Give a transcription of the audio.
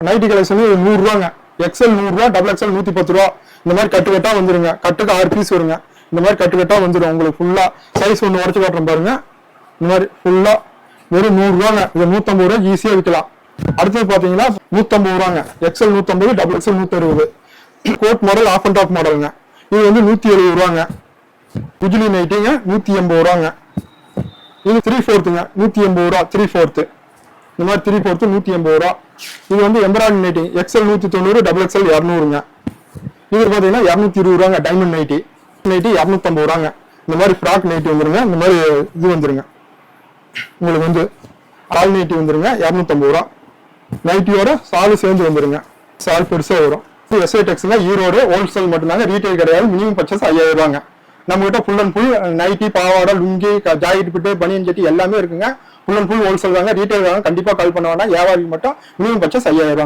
Nightie collection 100 ரூபாங்க. XL 100 ரூபா, double XL 110 ரூபா. இந்த மாதிரி கட்டுக்கட்டா வந்துருங்க. கட்டுக்கு 6 பீஸ் வருங்க. இந்த மாதிரி கட்டுக்கட்டா வந்துடும் உங்களுக்கு. ஃபுல்லா சைஸ் ஒன்று உடச்சு காட்டுறோம் பாருங்க. இந்த மாதிரி ஃபுல்லா வெறும் 100 ரூபாங்க. இது 150 ரூபாய் ஈஸியா விற்கலாம். அடுத்தது பாத்தீங்கன்னா 150 ரூபாங்க. XL 150, double XL 160. Coat model, half and half மாடலுங்க. இது வந்து 170 ரூபாங்க. உஜிலி நைட்டிங்க 180 ரூபாங்க. இது 3/4ங்க, 180 ரூபா. 3/4 இந்த மாதிரி 3/4 180 ரூபா. இது வந்து embroidery nighty. XL 190, double XL 200ங்க. இது பாத்தீங்கன்னா 220 ரூபாங்க. டைமண்ட் நைட்டி 250 ரூபாங்க. இந்த மாதிரி ஃப்ராக் நைட்டி வந்துருங்க. இந்த மாதிரி இது வந்துருங்க. உங்களுக்கு வந்து ஆல் நைட்டி வந்துருங்க 250 ரூபா. நைட்டியோட சால் சேர்ந்து வந்துருங்க. சால் பெருசா வரும். எஸ்ஐ டெக்ஸ்னா ஈரோடு ஹோல்சேல் மட்டும்தாங்க, ரீட்டைல் கிடையாது. மினிமம் பர்ச்சேஸ் 5000 ரூபாங்க. நம்ம கிட்ட ஃபுல் அண்ட் ஃபுல் நைட்டி, பாவாடை, லுங்கி, ஜாக்கெட் பிட்டு, பனியன் ஜட்டி எல்லாமே இருக்குங்க. ஃபுல் அண்ட் ஃபுல் ஹோல்சேல் தாங்க, ரீட்டைல் தாங்க. கண்டிப்பா கால் பண்ண வேண்டாம். வியாபாரிக்கு மட்டும் மினிமம் பர்ச்சேஸ் 5000 ரூபாங்க.